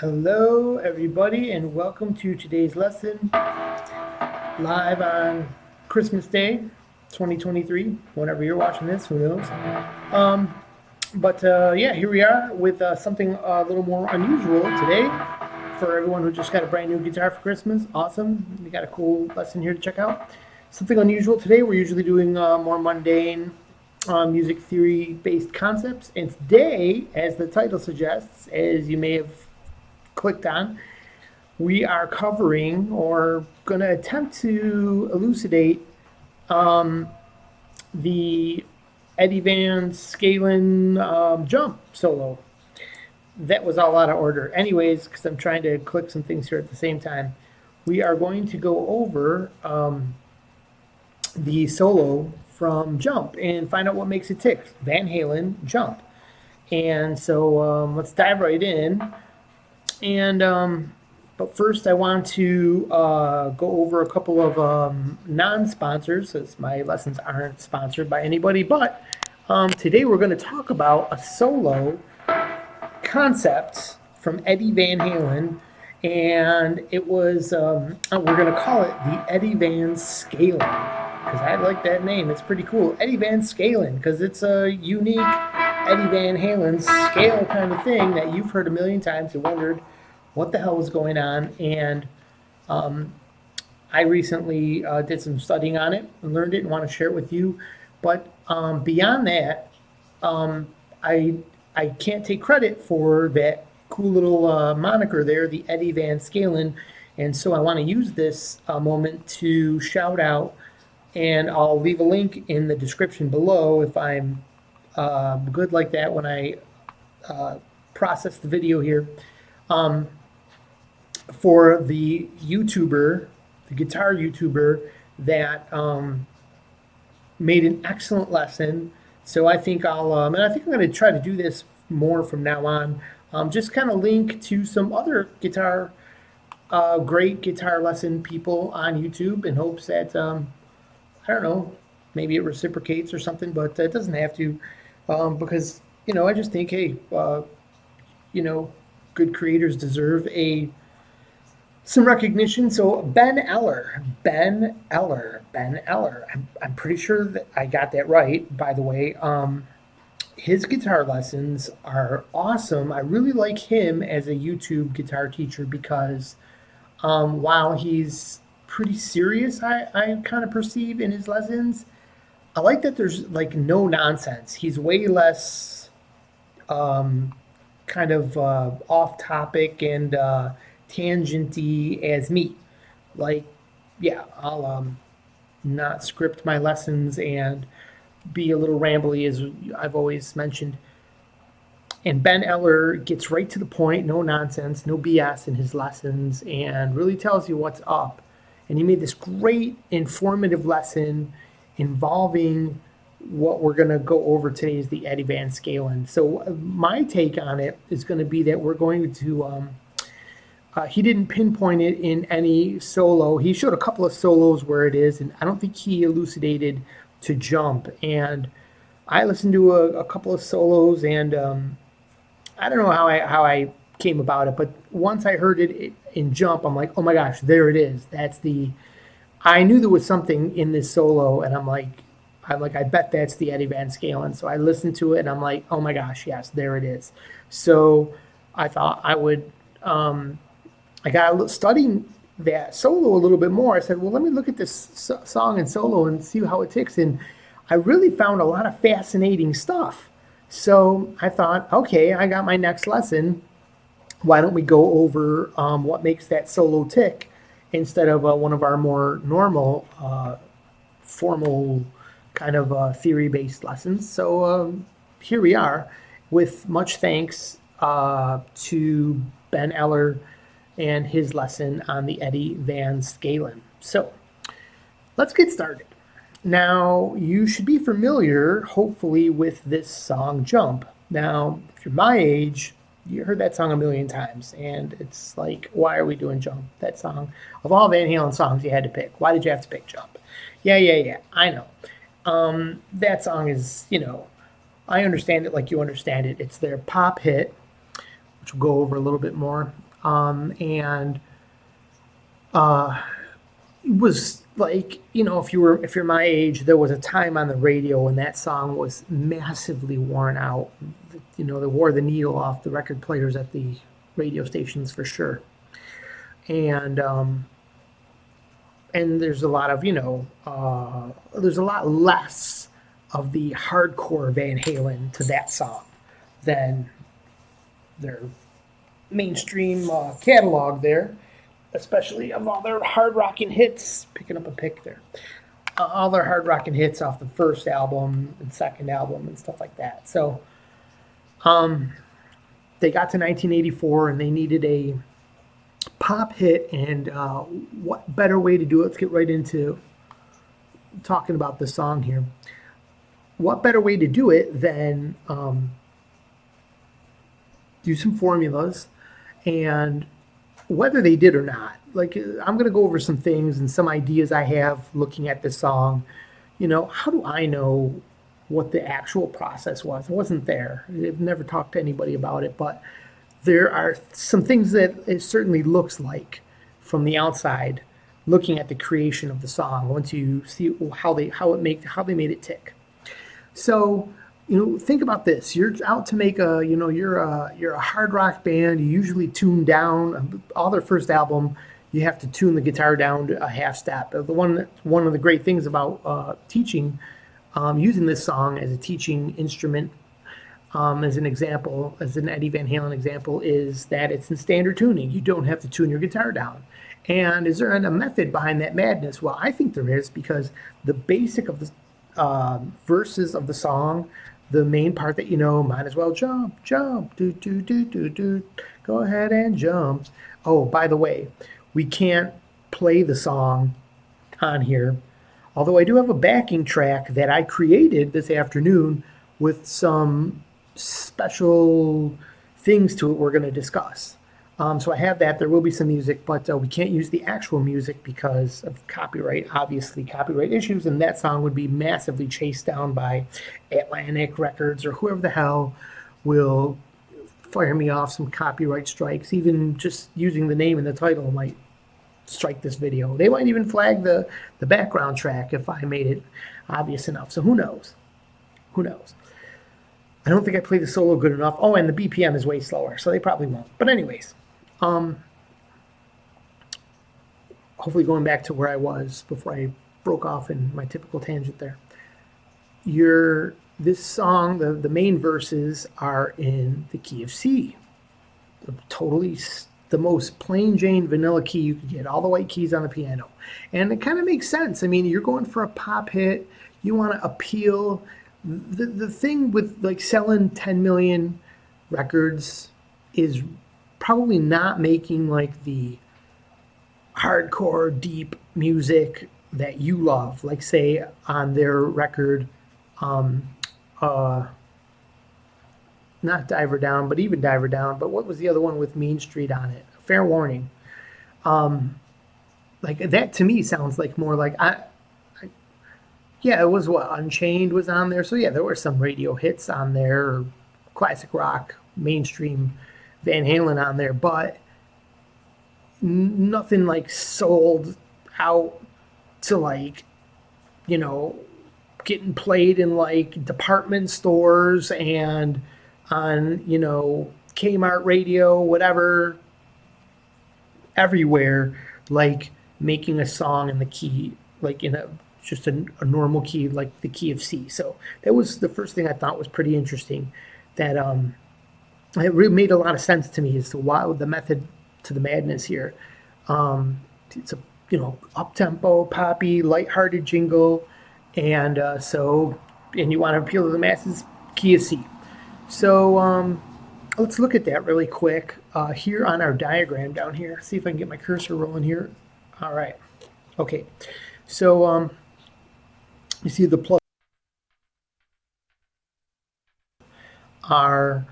Hello, everybody, and welcome to today's lesson live on Christmas Day 2023. Whenever you're watching this, who knows? Um, but here we are with something a little more unusual today for everyone who just got a brand new guitar for Christmas. Awesome. We got a cool lesson here to check out. Something unusual today. We're usually doing more mundane music theory based concepts. And today, as the title suggests, as you may have clicked on, we are covering or going to attempt to elucidate the Eddie Van Scalen jump solo. That was all out of order. Anyways, because I'm trying to click some things here at the same time, we are going to go over the solo from Jump and find out what makes it tick. Van Halen, Jump. And so let's dive right in. And but first, I want to go over a couple of non-sponsors, as my lessons aren't sponsored by anybody. But today we're going to talk about a solo concept from Eddie Van Halen, and it was we're going to call it the Eddie Van Scalen because I like that name. It's pretty cool, Eddie Van Scalen, because it's a unique Eddie Van Halen scale kind of thing that you've heard a million times and wondered what the hell was going on. And I recently did some studying on it and learned it and want to share it with you. But beyond that, I I can't take credit for that cool little moniker there, the Eddie Van Scalen. And so I want to use this moment to shout out, and I'll leave a link in the description below if I'm good like that when I process the video here, for the YouTuber, the guitar YouTuber that made an excellent lesson. So I think and I think I'm going to try to do this more from now on. Just kind of link to some other great guitar lesson people on YouTube in hopes that, I don't know, maybe it reciprocates or something, but it doesn't have to, because, I just think, hey, you know, good creators deserve some recognition. So Ben Eller, Ben Eller, Ben Eller. I'm pretty sure that I got that right, by the way. His guitar lessons are awesome. I really like him as a YouTube guitar teacher because while he's pretty serious, I kind of perceive in his lessons, I like that there's like no nonsense. He's way less kind of off topic and tangenty as me. Like, yeah, I'll not script my lessons and be a little rambly, as I've always mentioned. And Ben Eller gets right to the point, no nonsense, no BS in his lessons, and really tells you what's up. And he made this great informative lesson involving what we're going to go over today is the Eddie Van Scalen. So my take on it is going to be that we're going to he didn't pinpoint it in any solo. He showed a couple of solos where it is, and I don't think he elucidated to Jump. And I listened to a couple of solos, and I don't know how I came about it, but once I heard it in Jump, I'm like, oh my gosh, there it is. I knew there was something in this solo, and I bet that's the Eddie Van Scalen. So I listened to it, and I'm like, oh my gosh, yes, there it is. So I thought I would. I got studying that solo a little bit more. I said, well, let me look at this song and solo and see how it ticks. And I really found a lot of fascinating stuff. So I thought, okay, I got my next lesson. Why don't we go over what makes that solo tick instead of one of our more normal, formal kind of theory-based lessons? So here we are, with much thanks to Ben Eller and his lesson on the Eddie Van Scalen. So let's get started. Now, you should be familiar, hopefully, with this song, Jump. Now, if you're my age, you heard that song a million times, and it's like, why are we doing Jump? That song, of all Van Halen songs you had to pick, why did you have to pick Jump? Yeah, I know. That song is, I understand it like you understand it. It's their pop hit, which we'll go over a little bit more. And it was like, if you're my age, there was a time on the radio when that song was massively worn out. They wore the needle off the record players at the radio stations for sure. And there's a lot of there's a lot less of the hardcore Van Halen to that song than their mainstream catalog there, especially of all their hard rocking hits. Picking up a pick there, all their hard rocking hits off the first album and second album and stuff like that. So they got to 1984 and they needed a pop hit, and what better way to do it? Let's get right into talking about the song here. What better way to do it than do some formulas, and whether they did or not, like, I'm going to go over some things and some ideas I have looking at this song. How do I know what the actual process was? I wasn't there. I've never talked to anybody about it, but there are some things that it certainly looks like from the outside, looking at the creation of the song. Once you see how they made it tick. So, think about this. You're out to make you're a hard rock band. You usually tune down. All their first album, you have to tune the guitar down to a half step. One of the great things about teaching, using this song as a teaching instrument, as an example, as an Eddie Van Halen example, is that it's in standard tuning. You don't have to tune your guitar down. And is there a method behind that madness? Well, I think there is, because the basic of the verses of the song, the main part that might as well jump, jump, do, do, do, do, do, go ahead and jump. Oh, by the way, we can't play the song on here, although I do have a backing track that I created this afternoon with some special things to it we're going to discuss. So I have that. There will be some music, but we can't use the actual music because of obviously copyright issues, and that song would be massively chased down by Atlantic Records or whoever the hell will fire me off some copyright strikes. Even just using the name and the title might strike this video. They might even flag the background track if I made it obvious enough. So who knows? Who knows? I don't think I played the solo good enough. Oh, and the BPM is way slower, so they probably won't. But anyways, hopefully going back to where I was before I broke off in my typical tangent there. This song, the main verses are in the key of C. The most plain Jane vanilla key you could get, all the white keys on the piano. And it kind of makes sense. I mean, you're going for a pop hit. You want to appeal. The thing with like selling 10 million records is probably not making like the hardcore deep music that you love, like say on their record, not Diver Down, but even Diver Down. But what was the other one with Mean Street on it? Fair Warning. Like that to me sounds like more like yeah, it was what Unchained was on there. So yeah, there were some radio hits on there, or classic rock, mainstream Van Halen on there, but nothing like sold out to like, getting played in like department stores and on, Kmart radio, whatever, everywhere, like making a song in the key, like in a normal key, like the key of C. So that was the first thing I thought was pretty interesting. That it really made a lot of sense to me as to why the method to the madness here. It's a up tempo, poppy, lighthearted jingle, and and you want to appeal to the masses, key of C. So let's look at that really quick here on our diagram down here. See if I can get my cursor rolling here. All right. Okay. So you see the plus are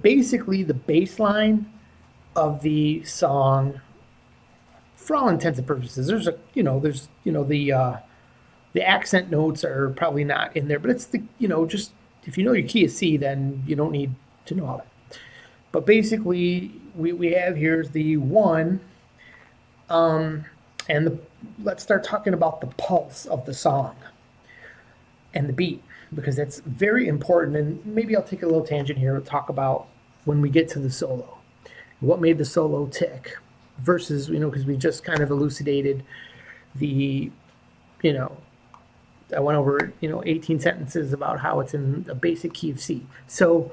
basically the bass of the song. For all intents and purposes, the accent notes are probably not in there, but it's just if you know your key of C, then you don't need to know all that. But basically, we have here's the one, and let's start talking about the pulse of the song and the beat because that's very important. And maybe I'll take a little tangent here and talk about when we get to the solo, what made the solo tick versus, because we just kind of elucidated the, you know, I went over, 18 sentences about how it's in a basic key of C. So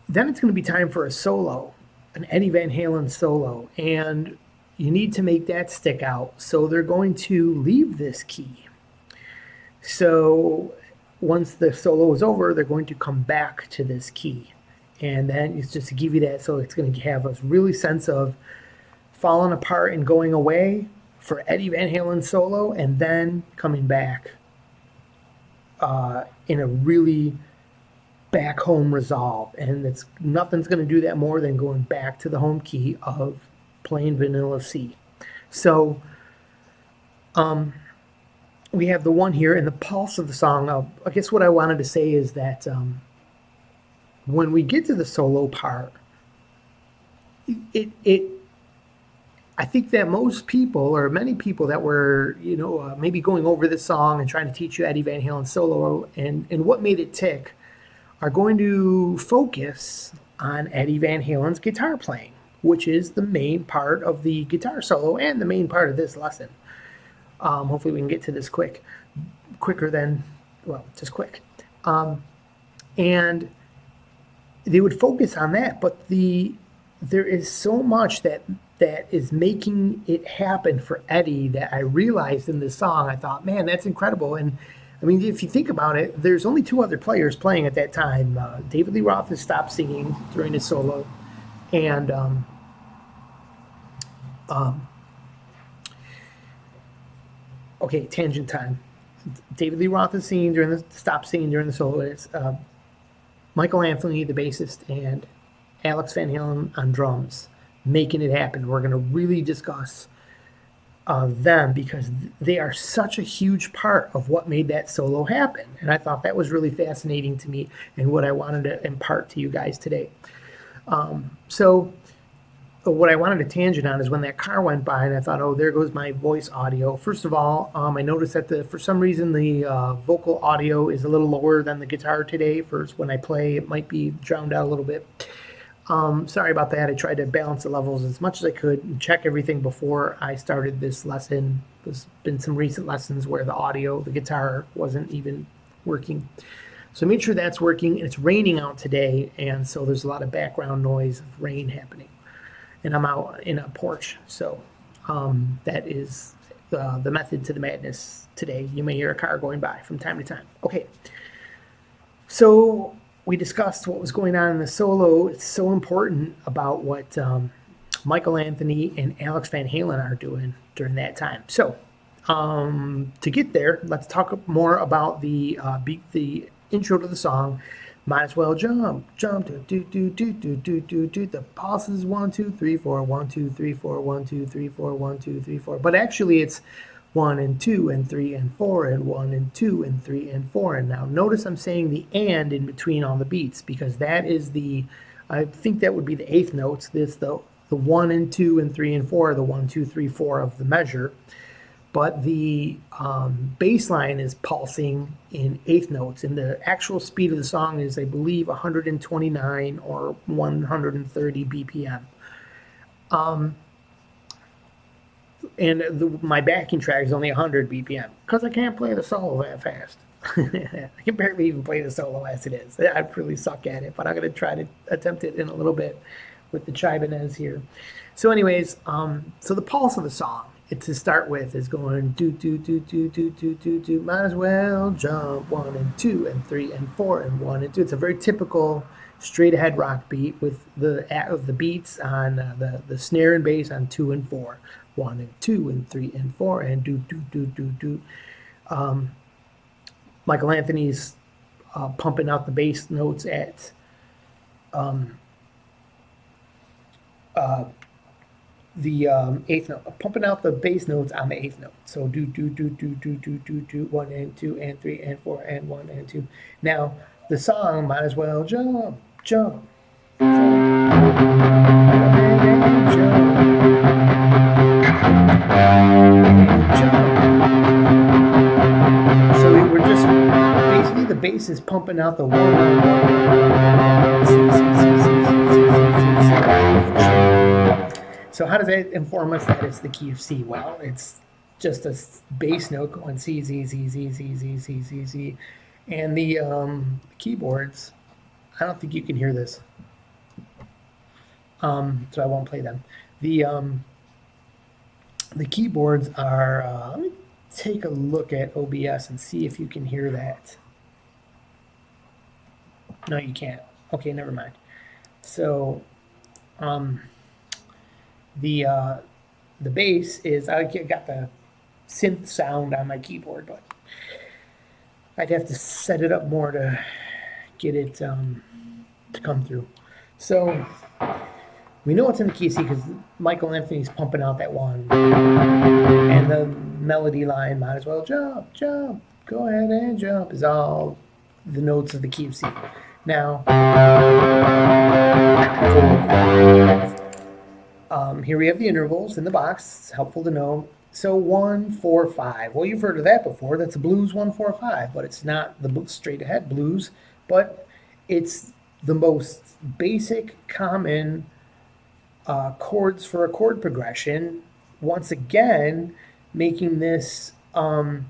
then it's going to be time for a solo, an Eddie Van Halen solo, and you need to make that stick out. So they're going to leave this key. So once the solo is over, they're going to come back to this key. And then it's just to give you that, so it's going to have a really sense of falling apart and going away for Eddie Van Halen solo, and then coming back in a really back home resolve. And it's nothing's going to do that more than going back to the home key of plain vanilla C. So we have the one here, and the pulse of the song. I guess what I wanted to say is that when we get to the solo part, I think that most people, or many people that were, maybe going over this song and trying to teach you Eddie Van Halen solo and what made it tick, are going to focus on Eddie Van Halen's guitar playing, which is the main part of the guitar solo and the main part of this lesson. Hopefully we can get to this quicker than, just quick. And they would focus on that, but there is so much that is making it happen for Eddie that I realized in this song. I thought, man, that's incredible. And I mean, if you think about it, there's only two other players playing at that time. David Lee Roth has stopped singing during his solo, and okay, tangent time. David Lee Roth is stopped singing during the solo. It's Michael Anthony, the bassist, and Alex Van Halen on drums, making it happen. We're going to really discuss them because they are such a huge part of what made that solo happen. And I thought that was really fascinating to me and what I wanted to impart to you guys today. So what I wanted to tangent on is when that car went by and I thought, oh, there goes my voice audio. First of all, I noticed that for some reason the vocal audio is a little lower than the guitar today. First, when I play, it might be drowned out a little bit. Sorry about that. I tried to balance the levels as much as I could and check everything before I started this lesson. There's been some recent lessons where the guitar wasn't even working. So I made sure that's working, and it's raining out today, and so there's a lot of background noise of rain happening. And I'm out in a porch, so that is the method to the madness today. You may hear a car going by from time to time. Okay, so we discussed what was going on in the solo. It's so important about what Michael Anthony and Alex Van Halen are doing during that time. So to get there, let's talk more about the intro to the song. Might as well jump, do do do do do do do. The pulse is 1 2 3 4, 1 2 3 4, 1 2 3 4, 1 2 3 4. But actually, it's 1 and 2 and 3 and 4 and 1 and 2 and 3 and 4. And now notice I'm saying the and in between all the beats because that is I think that would be the eighth notes. This the 1 and 2 and 3 and 4 are the 1 2 3 4 of the measure. But the bass line is pulsing in eighth notes, and the actual speed of the song is, I believe, 129 or 130 BPM. And my backing track is only 100 BPM because I can't play the solo that fast. I can barely even play the solo as it is. I really suck at it, but I'm going to try to attempt it in a little bit with the Chibanez here. So anyways, so the pulse of the song, to start with, is going do do do do do do do do. Might as well jump 1 and 2 and 3 and 4 and 1 and 2. It's a very typical straight ahead rock beat with the beats on the snare and bass on 2 and 4, 1 and 2 and 3 and 4 and do do do do do. Michael Anthony's pumping out the bass notes at the eighth note, pumping out the bass notes on the eighth note. So do do do do do do do do 1 and 2 and 3 and 4 and 1 and 2. Now the song might as well jump, jump, So we're just basically the bass is pumping out the one. So how does that inform us that it's the key of C? Well, it's just a bass note going C, Z, Z, Z, Z, Z, Z, Z, Z. And the keyboards, I don't think you can hear this. So I won't play them. The keyboards are, let me take a look at OBS and see if you can hear that. No, you can't. Okay, never mind. So the bass is, I got the synth sound on my keyboard, but I'd have to set it up more to get it to come through. So we know it's in the key of C because Michael Anthony's pumping out that one. And the melody line, might as well jump, jump, go ahead and jump, is all the notes of the key of C. Now, here we have the intervals in the box. It's helpful to know. So 1, 4, 5. Well, you've heard of that before. That's a blues 1, 4, 5, but it's not the straight ahead blues, but it's the most basic, common chords for a chord progression. Once again, making this a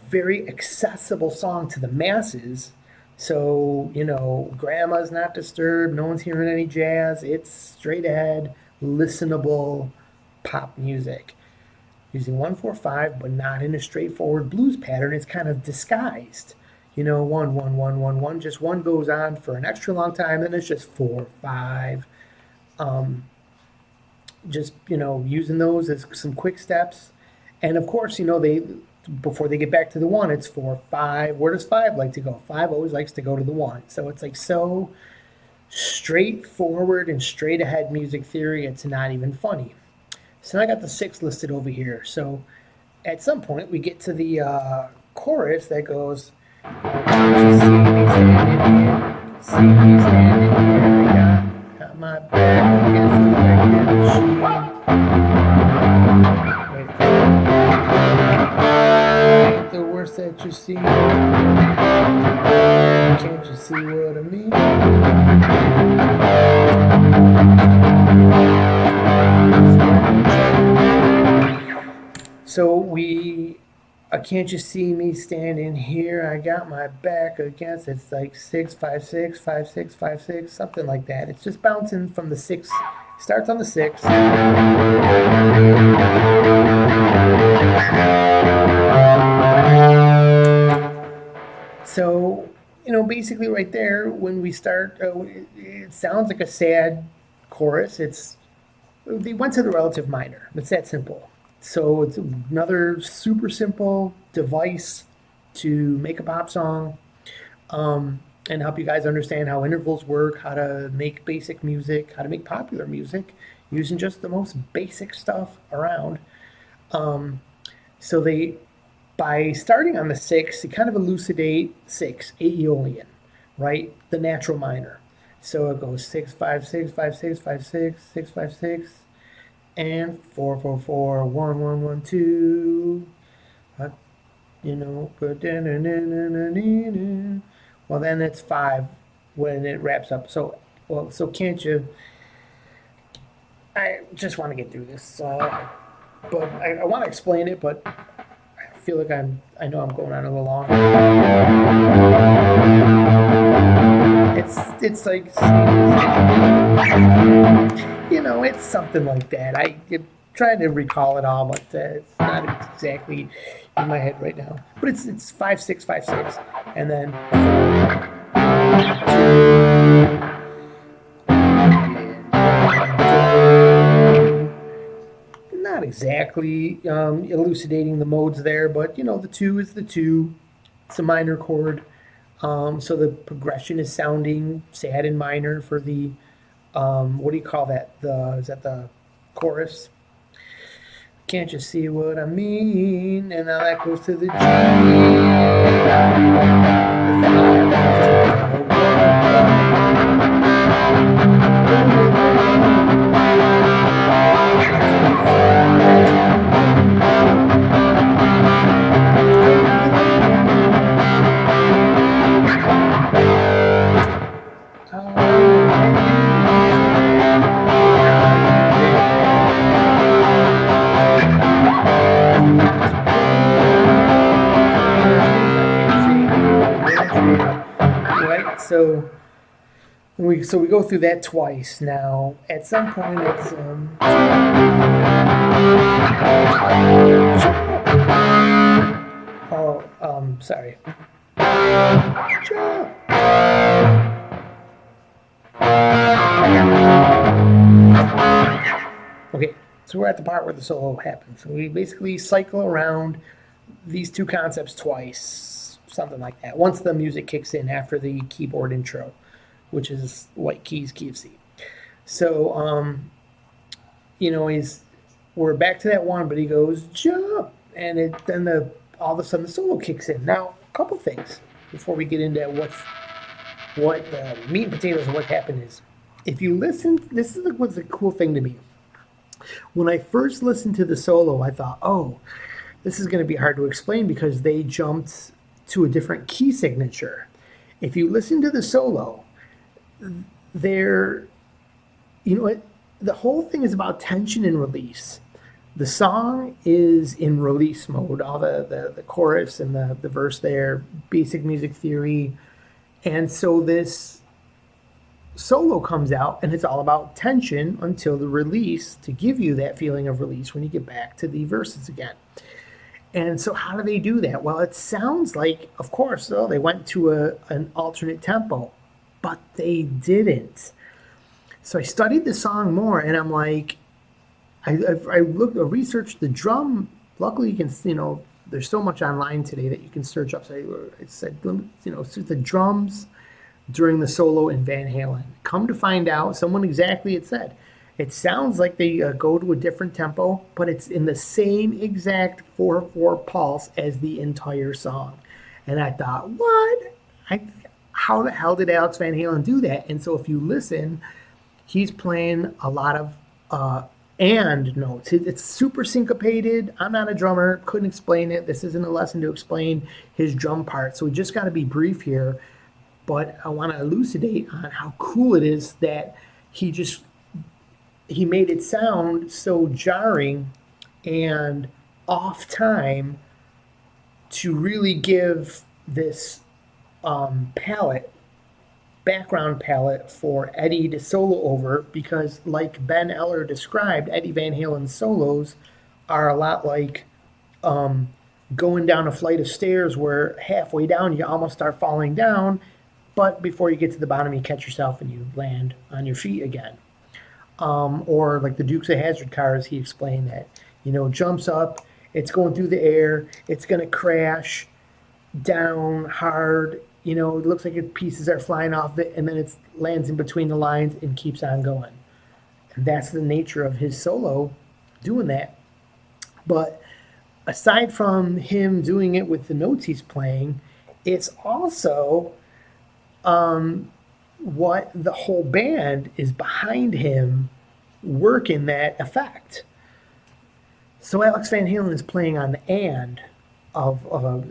very accessible song to the masses. So, you know, grandma's not disturbed, no one's hearing any jazz. It's straight ahead, listenable pop music. Using 1, 4, 5, but not in a straightforward blues pattern. It's kind of disguised. You know, 1, 1, 1, 1, 1. Just one goes on for an extra long time, then it's just 4, 5. Just, you know, using those as some quick steps. And of course, you know, before they get back to the 1, it's 4, 5. Where does 5 like to go? 5 always likes to go to the 1. So it's like so straightforward and straight ahead music theory, it's not even funny. So I got the 6 listed over here. So at some point we get to the chorus that goes, see me standing here, got my back against the record machine. Ain't the worst that you see. Can't you see what I mean? So can't you see me standing here? I got my back against, it's like 6, 5, 6, 5, 6, 5, 6, something like that. It's just bouncing from the 6, starts on the 6. So, you know, basically right there, when we start, it sounds like a sad chorus. They went to the relative minor. It's that simple. So it's another super simple device to make a pop song and help you guys understand how intervals work, how to make basic music, how to make popular music using just the most basic stuff around. So by starting on the 6, you kind of elucidate 6, Aeolian, right? The natural minor. So it goes 6, 5, 6, 5, 6, 5, 6, 6, 5, 6. And 4, 4, 4, 1, 1, 1, 2. You know, well, then it's 5 when it wraps up. So can't you? I just want to get through this, but I want to explain it, but I feel like I know I'm going on a little long. It's like, you know, it's something like that. I'm trying to recall it all, but it's not exactly in my head right now. But it's 5, 6, 5, 6, and then 4, not exactly elucidating the modes there, but you know, the 2 is the 2. It's a minor chord. So the progression is sounding sad and minor for the, what do you call that? Is that the chorus? Can't you see what I mean? And now that goes to the G. we go through that twice. Now, at some point, it's sorry. Okay, so we're at the part where the solo happens. So we basically cycle around these two concepts twice, something like that. Once the music kicks in after the keyboard intro, which is white keys, key of C. So, we're back to that one, but he goes jump, and then all of a sudden the solo kicks in. Now, a couple things before we get into what the meat and potatoes of what happened is. If you listen, this is what's a cool thing to me. When I first listened to the solo, I thought, oh, this is going to be hard to explain because they jumped to a different key signature. If you listen to the solo, the whole thing is about tension and release. The song is in release mode, all the chorus and the verse there, basic music theory. And so this solo comes out and it's all about tension until the release to give you that feeling of release when you get back to the verses again. And so how do they do that? Well, it sounds like, of course, they went to an alternate tempo, but they didn't. So I studied the song more and I'm like, I researched the drum. Luckily, you can, there's so much online today that you can search up. So it said, the drums during the solo in Van Halen. Come to find out, someone exactly had said, it sounds like they go to a different tempo, but it's in the same exact 4/4 pulse as the entire song. And I thought, what? How the hell did Alex Van Halen do that? And so if you listen, he's playing a lot of and notes. It's super syncopated. I'm not a drummer, couldn't explain it. This isn't a lesson to explain his drum part. So we just got to be brief here. But I want to elucidate on how cool it is that he made it sound so jarring and off time to really give this background palette for Eddie to solo over, because like Ben Eller described, Eddie Van Halen's solos are a lot like going down a flight of stairs where halfway down you almost start falling down, but before you get to the bottom you catch yourself and you land on your feet again. Or like the Dukes of Hazzard cars, he explained that, jumps up, it's going through the air, it's going to crash down hard, it looks like pieces are flying off it, and then it lands in between the lines and keeps on going. And that's the nature of his solo, doing that. But aside from him doing it with the notes he's playing, it's also what the whole band is behind him working that effect. So Alex Van Halen is playing on the and of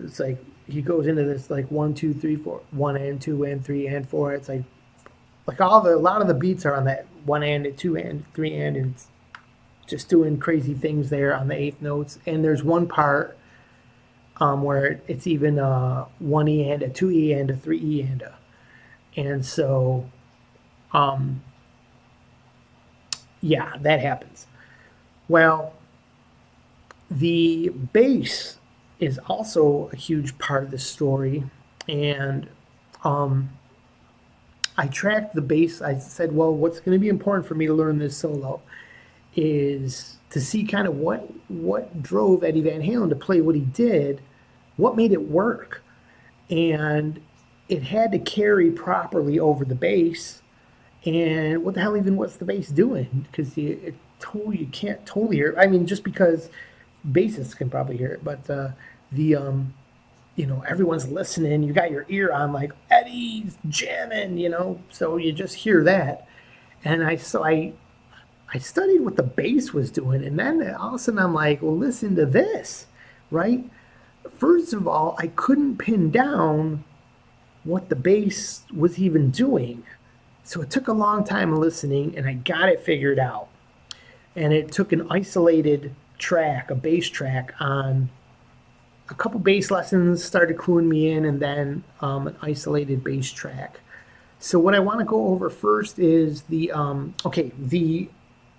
it's like he goes into this like 1, 2, 3, 4, 1 and 2 and 3 and 4. It's like a lot of the beats are on that 1 and 2 and 3 and it's just doing crazy things there on the eighth notes. And there's one part where it's even 1 E and a 2 E and a 3 E and a. And so, yeah, that happens. Well, the bass is also a huge part of the story. And I tracked the bass. I said, well, what's going to be important for me to learn this solo is to see kind of what drove Eddie Van Halen to play what he did, what made it work. And it had to carry properly over the bass. And what the hell even what's the bass doing? Because you can't totally hear it. I mean, just because bassists can probably hear it, but everyone's listening. You got your ear on, like Eddie's jamming, so you just hear that. And I studied what the bass was doing, and then all of a sudden I'm like, well, listen to this, right? First of all, I couldn't pin down what the bass was even doing. So it took a long time listening, and I got it figured out. And it took an isolated track, a bass track, on a couple bass lessons started cluing me in, and then an isolated bass track So what I want to go over first is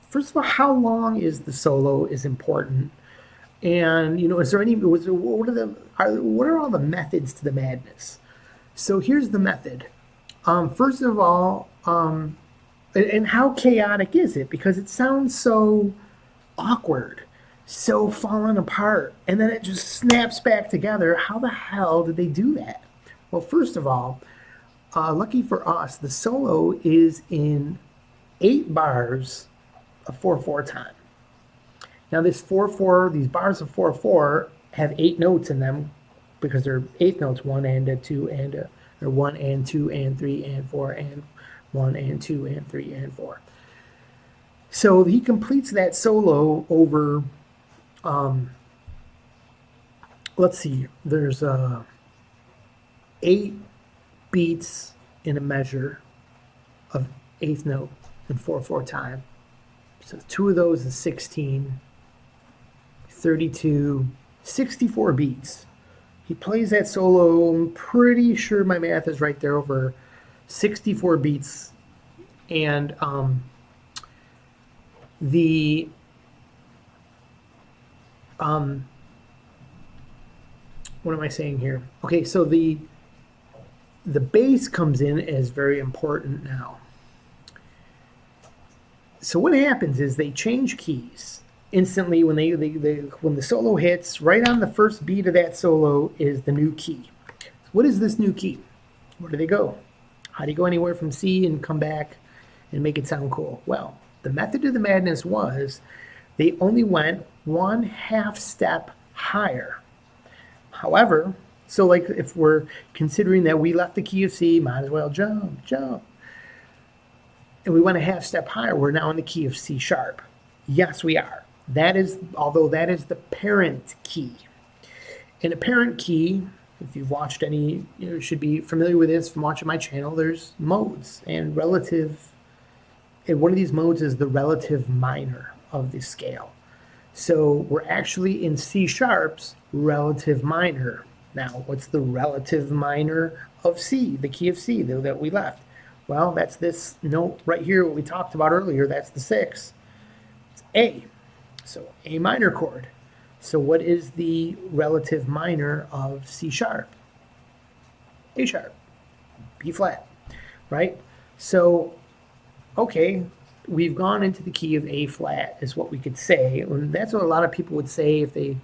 first of all, how long is the solo is important. And is there any what are all the methods to the madness? So here's the method. First of all, and how chaotic is it? Because it sounds so awkward, so falling apart, and then it just snaps back together. How the hell did they do that? Well, first of all, lucky for us, the solo is in 8 bars of 4/4 time. Now this 4/4, these bars of 4/4 have 8 notes in them because they're eighth notes, 1 and a 2 and a, or 1 and 2 and 3 and 4 and 1 and 2 and 3 and 4. So he completes that solo over, let's see, there's 8 beats in a measure of 8th note in 4/4 time. So 2 of those is 16, 32, 64 beats. He plays that solo, I'm pretty sure my math is right there, over 64 beats. And what am I saying here? Okay, so the bass comes in as very important now. So what happens is they change keys instantly when when the solo hits. Right on the first beat of that solo is the new key. What is this new key? Where do they go? How do you go anywhere from C and come back and make it sound cool? Well, the method of the madness was they only went 1/2 step higher. However, so like if we're considering that we left the key of C, might as well jump, jump. And we went 1/2 step higher, we're now in the key of C sharp. Yes, we are. That is, although that is the parent key. In a parent key, if you've watched any, you should be familiar with this from watching my channel, there's modes and relative, and one of these modes is the relative minor of the scale. So we're actually in C sharp's relative minor. Now, what's the relative minor of C, the key of C that we left? Well, that's this note right here, what we talked about earlier, that's the 6. It's A, so A minor chord. So what is the relative minor of C sharp? A sharp, B flat, right? So, okay, we've gone into the key of A flat is what we could say. And that's what a lot of people would say if they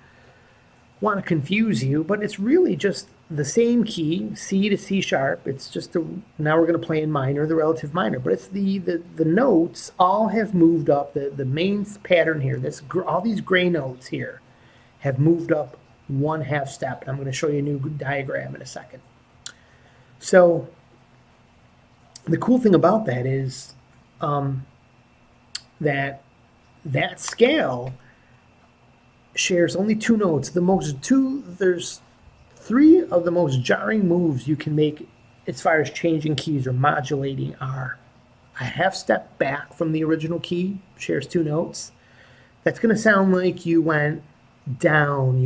want to confuse you, but it's really just the same key, C to C sharp. It's just now we're going to play in minor, the relative minor, but it's the notes all have moved up. The main pattern here, all these gray notes here have moved up 1/2 step. And I'm going to show you a new diagram in a second. So the cool thing about that is that scale shares only 2 notes. There's 3 of the most jarring moves you can make as far as changing keys or modulating are a 1/2 step back from the original key, shares 2 notes. That's going to sound like you went down,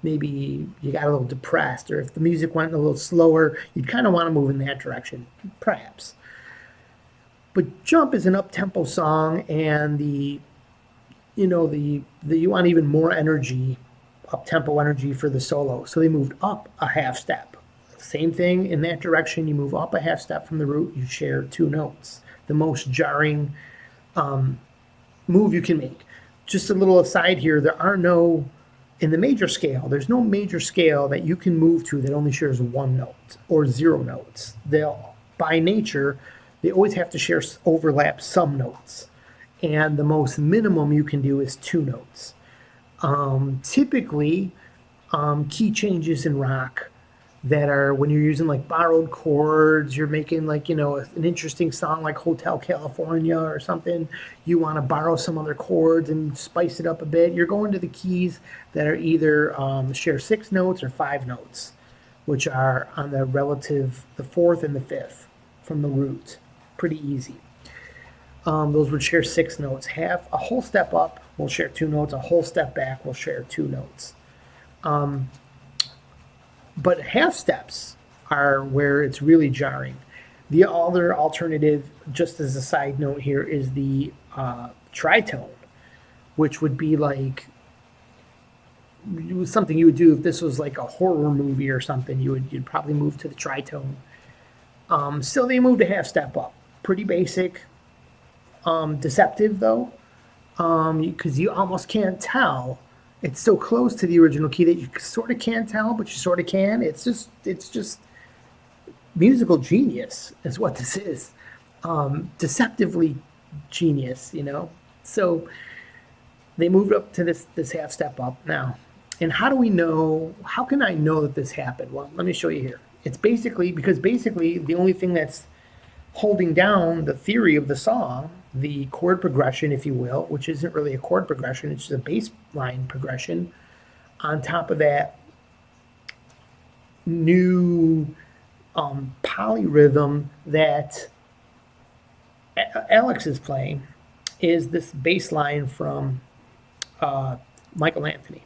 maybe you got a little depressed, or if the music went a little slower, you'd kind of want to move in that direction, perhaps. But Jump is an up-tempo song, and you want even more energy, up-tempo energy for the solo. So they moved up a 1/2 step. Same thing in that direction. You move up a 1/2 step from the root, you share 2 notes. The most jarring move you can make. Just a little aside here, in the major scale, there's no major scale that you can move to that only shares 1 note or 0 notes. By nature, they always have to overlap some notes. And the most minimum you can do is 2 notes. Typically, key changes in rock that are when you're using like borrowed chords, you're making like, an interesting song like Hotel California or something, you want to borrow some other chords and spice it up a bit, you're going to the keys that are either share 6 notes or 5 notes, which are on the relative, the 4th and the 5th from the root. Pretty easy. Those would share 6 notes. Half a whole step up will share 2 notes. A whole step back will share 2 notes. But 1/2 steps are where it's really jarring. The other alternative, just as a side note here, is the tritone, which would be like something you would do if this was like a horror movie or something. You'd probably move to the tritone. Still, they moved a half step up. Pretty basic, deceptive though, because you almost can't tell. It's so close to the original key that you sort of can't tell, but you sort of can. It's just musical genius is what this is. Deceptively genius, you know. So they moved up to this half step up now. And how do we know? How can I know that this happened? Well, let me show you here. It's basically the only thing that's holding down the theory of the song, the chord progression, if you will, which isn't really a chord progression, it's just a bass line progression. On top of that, new polyrhythm that Alex is playing is this bass line from Michael Anthony.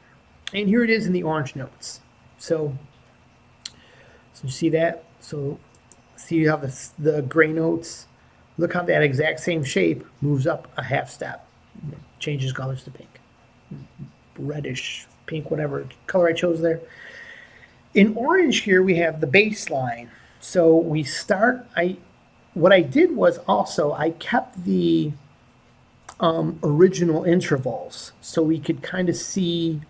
And here it is in the orange notes. So you see that? So see you have the gray notes. Look how that exact same shape moves up a half step. Changes colors to pink. Reddish, pink, whatever color I chose there. In orange here we have the bass line. So we start, what I did was also I kept the original intervals so we could kind of see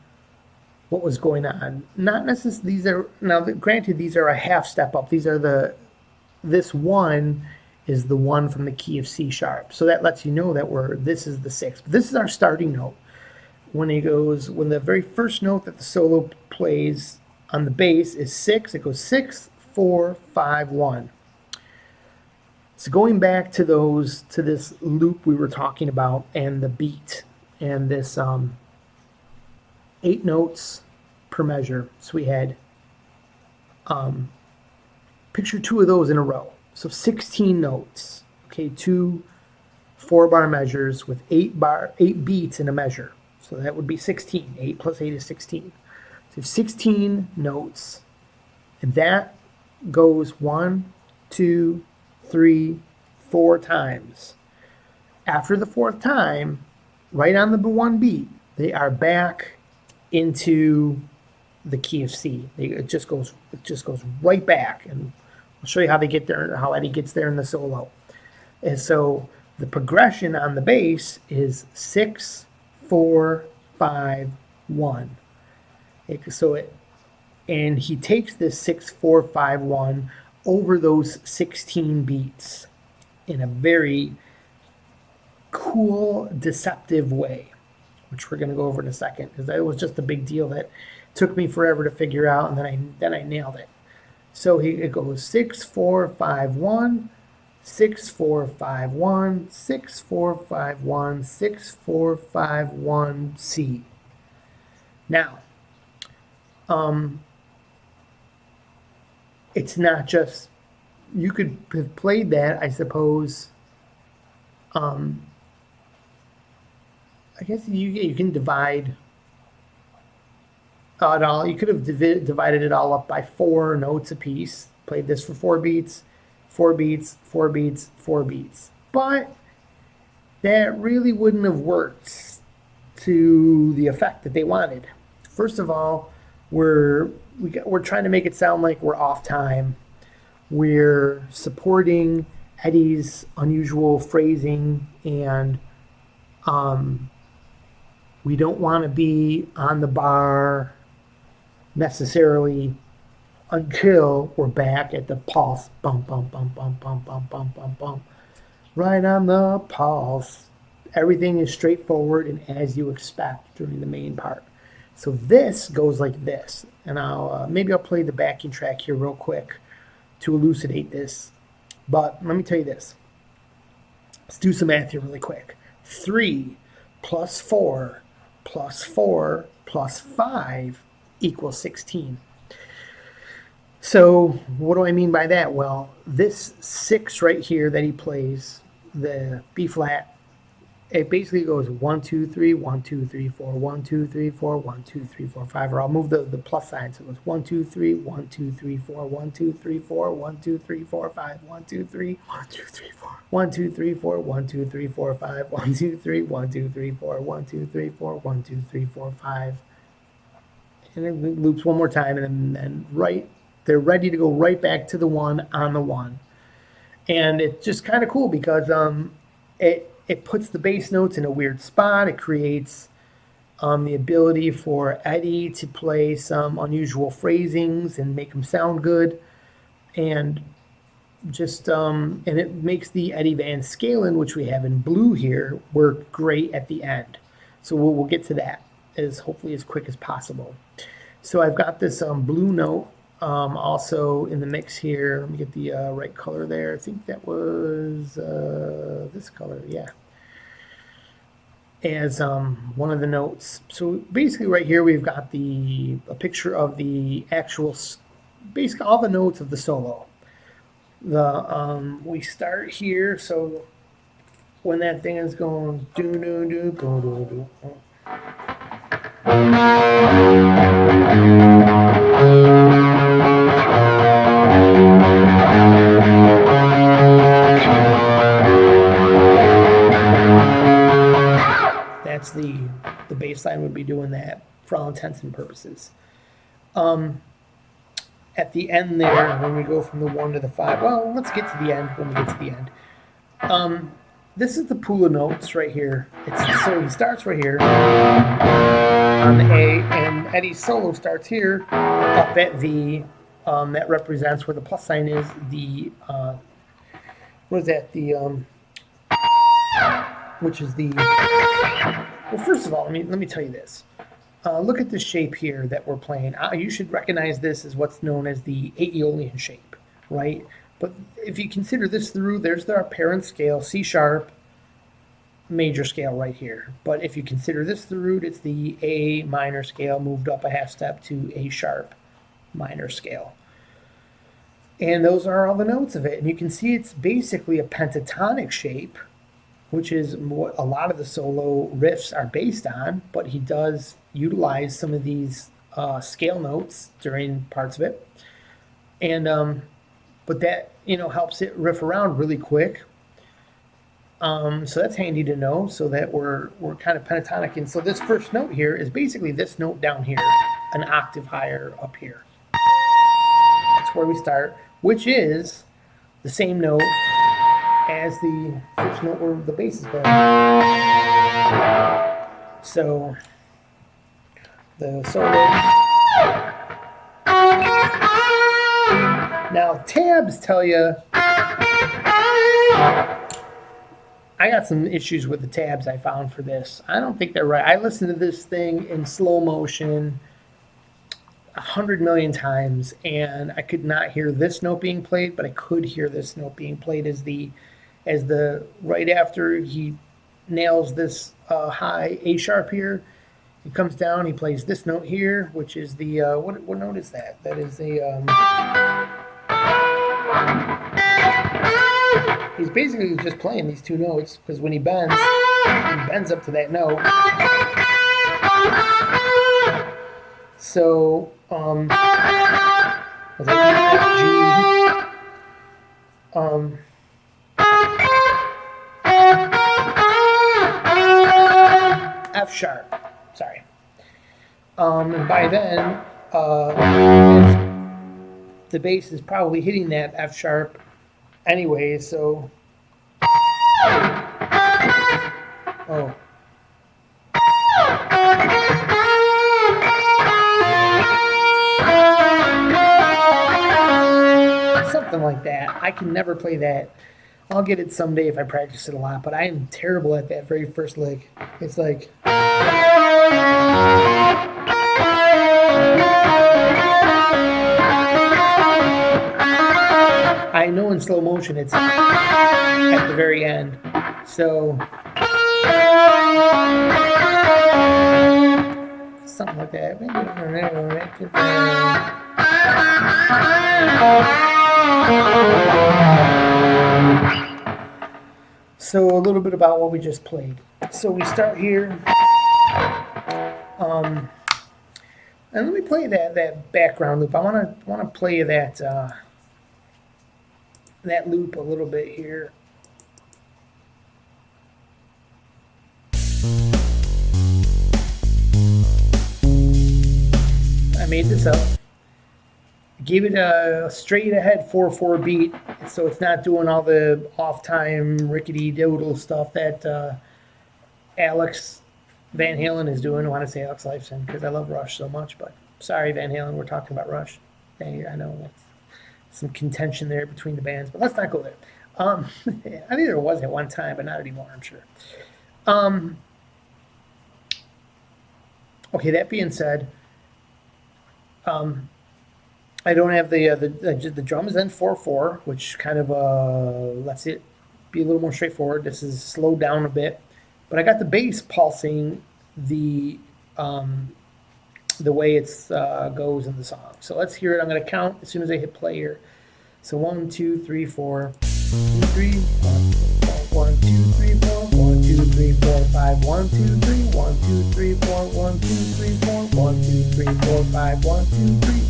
what was going on. Not necessarily, these are, now granted these are a half step up. These are this one is the one from the key of C sharp. So that lets you know that this is the sixth. This is our starting note. When the very first note that the solo plays on the bass is 6, it goes 6, 4, 5, 1. So going back to this loop we were talking about and the beat and this 8 notes per measure. So we had picture 2 of those in a row. So 16 notes. Okay, 2 4-bar measures with 8 beats in a measure. So that would be 16. 8 plus 8 is 16. So 16 notes, and that goes 1, 2, 3, 4 times. After the 4th time, right on the 1 beat, they are back into the key of C. It just goes right back, and I'll show you how they get there, how Eddie gets there in the solo. And so the progression on the bass is 6, 4, 5, 1. And he takes this 6, 4, 5, 1 over those 16 beats in a very cool, deceptive way, which we're going to go over in a second, because that was just a big deal that took me forever to figure out, and then I nailed it. So it goes 6, 4, 5, 1, 6, 4, 5, 1, 6, 4, 5, 1, 6, 4, 5, 1, C. Now, it's not just, you could have played that, I suppose. I guess you can divide it all. You could have divided it all up by 4 notes apiece. Played this for 4 beats, 4 beats, 4 beats, 4 beats. But that really wouldn't have worked to the effect that they wanted. First of all, we're trying to make it sound like we're off time. We're supporting Eddie's unusual phrasing, and we don't want to be on the bar necessarily until we're back at the pulse. Bump, bump, bump, bump, bump, bump, bump, bump, bump. Right on the pulse. Everything is straightforward and as you expect during the main part. So this goes like this, and maybe I'll play the backing track here real quick to elucidate this. But let me tell you this. Let's do some math here really quick. 3 plus 4 plus 4 plus 5 equals 16. So what do I mean by that? Well, this 6 right here that he plays, the B flat, it basically goes 1, 2, 3, 1, 2, 3, 4, 1, 2, 3, 4, 1, 2, 3, 4, 5. Or I'll move the plus sign, so it goes 1, 2, 3, 1, 2, 3, 4, 1, 2, 3, 4, 1, 2, 3, 4, 5, 1, 2, 3, 1, 2, 3, 4, 1, 2, 3, 4, 1, 2, 3, 4, 5, 1, 2, 3, 1, 2, 3, 4, 1, 2, 3, 4, 1, 2, 3, 4, 5. And it loops one more time, and then they're ready to go right back to the 1 on the 1. And it's just kind of cool because it puts the bass notes in a weird spot. It creates the ability for Eddie to play some unusual phrasings and make them sound good, and just and it makes the Eddie Van Scalen, which we have in blue here, work great at the end. So we'll get to that hopefully as quick as possible. So I've got this blue note also in the mix here. Let me get the right color there. I think that was this color, yeah, as one of the notes. So basically right here we've got a picture of the actual, basically all the notes of the solo. We start here, so when that thing is going do do do do do do. That's the bass line would be doing that for all intents and purposes. At the end there, when we go from the 1 to the 5, well, let's get to the end when we get to the end. This is the pool of notes right here. So he starts right here on the A, and Eddie's solo starts here up at V. That represents where the plus sign is. What is that? Which is the. Well, first of all, let me tell you this. Look at the shape here that we're playing. You should recognize this as what's known as the Aeolian shape, right? But if you consider this through, there's our parent scale, C sharp, major scale right here. But if you consider this the root, it's the A minor scale moved up a half step to A sharp minor scale. And those are all the notes of it. And you can see it's basically a pentatonic shape, which is what a lot of the solo riffs are based on, but he does utilize some of these scale notes during parts of it. And but that, helps it riff around really quick. So that's handy to know, so that we're kind of pentatonic. And so this first note here is basically this note down here, an octave higher up here. That's where we start, which is the same note as the first note where the bass is playing. So the solo. Now tabs tell you, I got some issues with the tabs I found for this. I don't think they're right. I listened to this thing in slow motion 100 million times, and I could not hear this note being played, but I could hear this note being played as the right after he nails this high A sharp here. He comes down, he plays this note here, which is the what note is that? That is he's basically just playing these two notes, because when he bends up to that note. So was that F, G? F sharp, sorry. And by then, the bass is probably hitting that F sharp anyway, so. Oh. Something like that. I can never play that. I'll get it someday if I practice it a lot, but I am terrible at that very first lick. It's like. I know in slow motion it's at the very end. So. Something like that. So a little bit about what we just played. So we start here. And let me play that background loop. I want to play that loop a little bit here. I made this up. Gave it a straight ahead 4/4 beat, so it's not doing all the off time rickety doodle stuff that Alex Van Halen is doing. I want to say Alex Lifeson because I love Rush so much, but sorry, Van Halen, we're talking about Rush. I know that's some contention there between the bands, but let's not go there. I think there was at one time, but not anymore, I'm sure. Okay, that being said, I don't have the drums in 4/4, which kind of lets it be a little more straightforward. This is slowed down a bit, but I got the bass pulsing the way it goes in the song. So let's hear it. I'm going to count as soon as I hit play here. So 1, 2, 3, 4, 2, 3, 1, 2, 3, 4, 1, 2, 3, 4, 5, 1, 2, 3, 1, 2, 3, 4, 1, 2, 3, 4, 1, 2, 3, 4, 5, 1, 2, 3,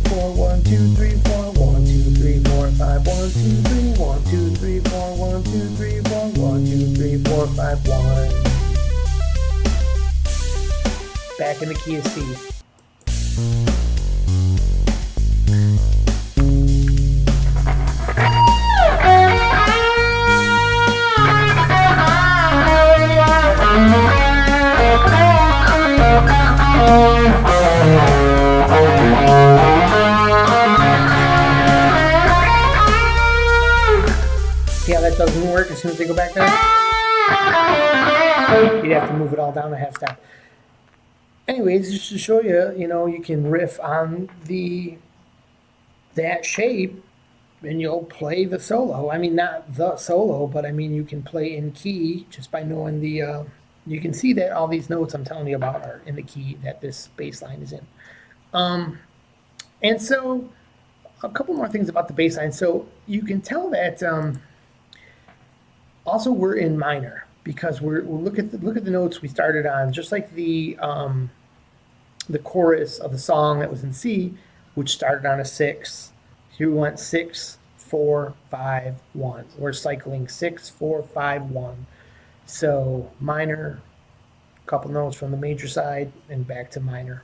4, 1, 2, 3, 4, 1, 2, 3, 4, 5, 1, 2, 3, 1, 2, 3, 4, 1, 2, 3, 4, 1, 2, 3, 4, 5, 1. Back in the key of C. Yeah, that doesn't work as soon as they go back there. You'd have to move it all down a half step. Anyways, just to show you, you can riff on that shape and you'll play the solo. I mean, not the solo, but I mean, you can play in key just by knowing you can see that all these notes I'm telling you about are in the key that this bass line is in. And so a couple more things about the bass line. So you can tell that also we're in minor because we'll look at the notes we started on, just like the chorus of the song that was in C, which started on a 6. Here we went 6, 4, 5, 1. We're cycling 6, 4, 5, 1. So minor, couple notes from the major side, and back to minor.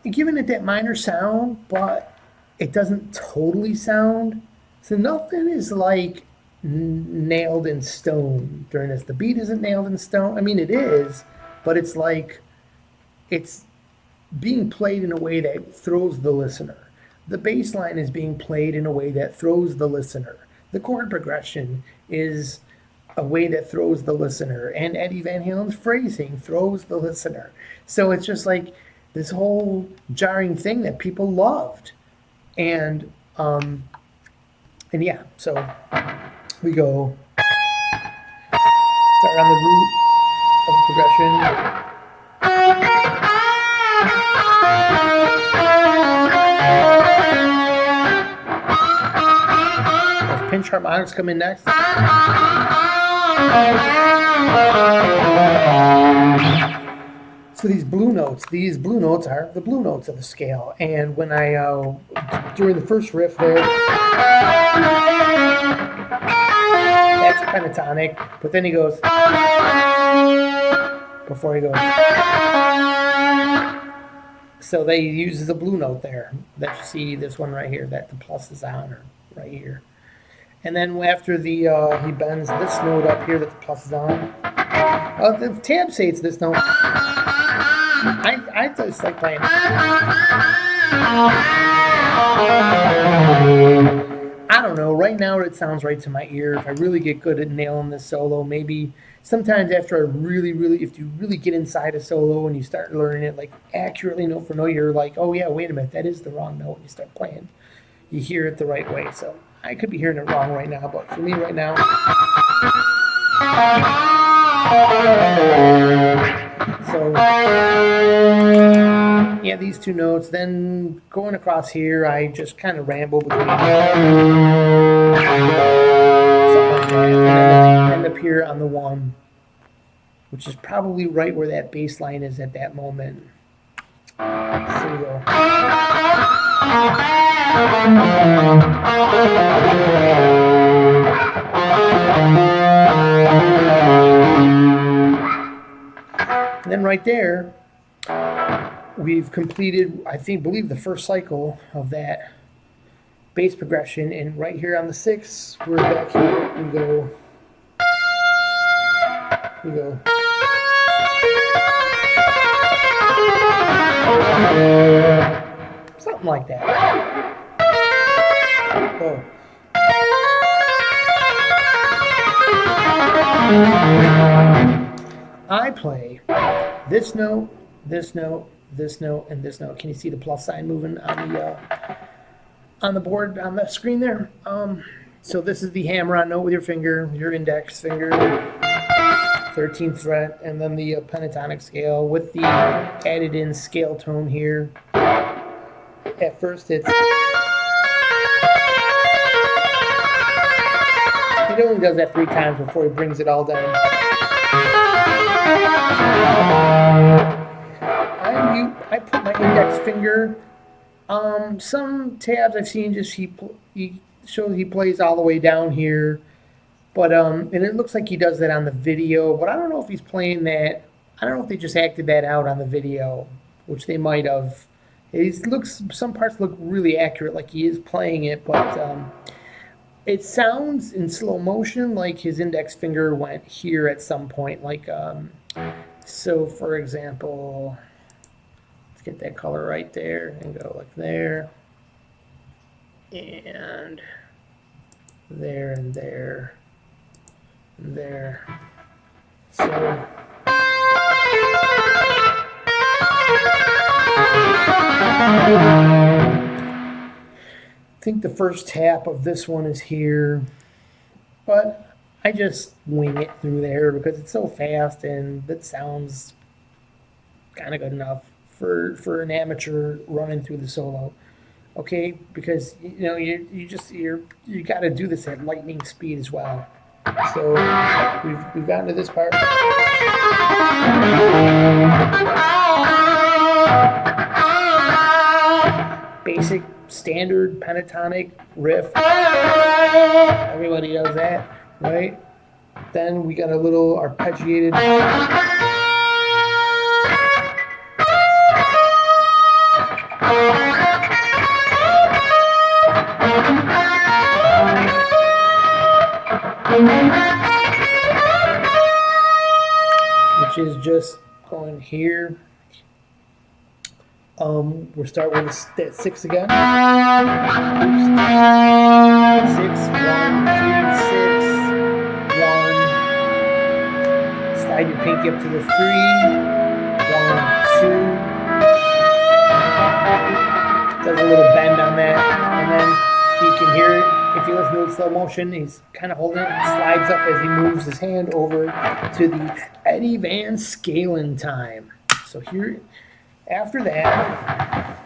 And giving it that minor sound, but it doesn't totally sound. So nothing is like nailed in stone during this. The beat isn't nailed in stone. I mean, it is, but it's like it's being played in a way that throws the listener. The bass line is being played in a way that throws the listener. The chord progression is a way that throws the listener. And Eddie Van Halen's phrasing throws the listener. So it's just like this whole jarring thing that people loved. And yeah, so we go start on the root of the progression. Those pinch harmonics come in next. So these blue notes are the blue notes of the scale. And when I, during the first riff there, that's pentatonic, but then he goes, before he goes. So they use the blue note there, that you see this one right here, that the plus is on, or right here. And then after he bends this note up here that the plus is on. The tabs say it's this note. I just like playing. I don't know. Right now it sounds right to my ear. If I really get good at nailing this solo, maybe sometimes after if you really get inside a solo and you start learning it like accurately note for note, you're like, oh yeah, wait a minute, that is the wrong note. And you start playing. You hear it the right way. So I could be hearing it wrong right now, but for me right now. So, yeah, these two notes. Then going across here, I just kind of ramble between something like that. And then end up here on the 1. which is probably right where that bass line is at that moment. So we go. And then right there, we've completed, I believe the first cycle of that bass progression. And right here on the 6, we're back here. We go. Something like that. Oh. I play this note, this note, this note, and this note. Can you see the plus sign moving on the board, on the screen there? So this is the hammer-on note with your finger, your index finger, 13th fret, and then the pentatonic scale with the added-in scale tone here. At first, it only does that 3 times before he brings it all down. I put my index finger. Some tabs I've seen just he shows he plays all the way down here, but and it looks like he does that on the video. But I don't know if he's playing that. I don't know if they just acted that out on the video, which they might have. Some parts look really accurate, like he is playing it, but it sounds in slow motion like his index finger went here at some point. Like so, for example. Get that color right there and go like there and there and there and there. So I think the first tap of this one is here, but I just wing it through there because it's so fast and that sounds kind of good enough for an amateur running through the solo, okay? Because you got to do this at lightning speed as well. So we've gotten to this part. Basic standard pentatonic riff. Everybody does that, right? Then we got a little arpeggiated. Which is just going here. We'll start with that 6 again. 6, 1, 3, 6, 1. Slide your pinky up to the 3, 1, 2. Does a little bend on that, and then you can hear it. If you listen to it in slow motion, he's kind of holding it and slides up as he moves his hand over to the Eddie Van Scalen time. So here, after that,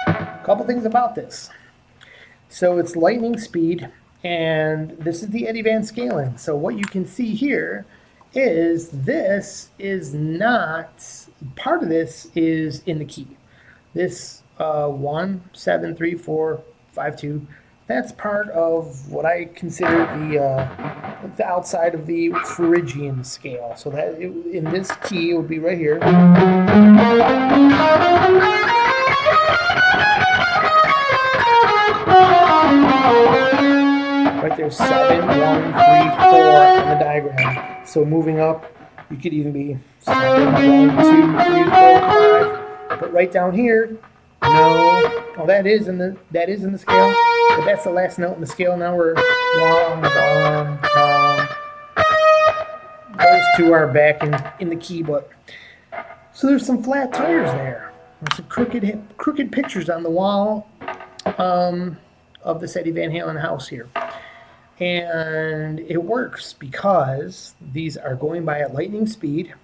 a couple things about this. So it's lightning speed, and this is the Eddie Van Scalen. So what you can see here is this is not, part of this is in the key. This 1, 7, 3, 4, 5, 2, that's part of what I consider the outside of the Phrygian scale. So that in this key it would be right here. Right there, 7, 1, 3, 4 on the diagram. So moving up, you could even be 7, 1, 2, 3, 4, 5. But right down here, no. Oh, that is in the scale. But that's the last note in the scale. Now we're long, long, long. Those two are back in the key, but so there's some flat tires there. There's some crooked pictures on the wall of this Eddie Van Halen house here. And it works because these are going by at lightning speed.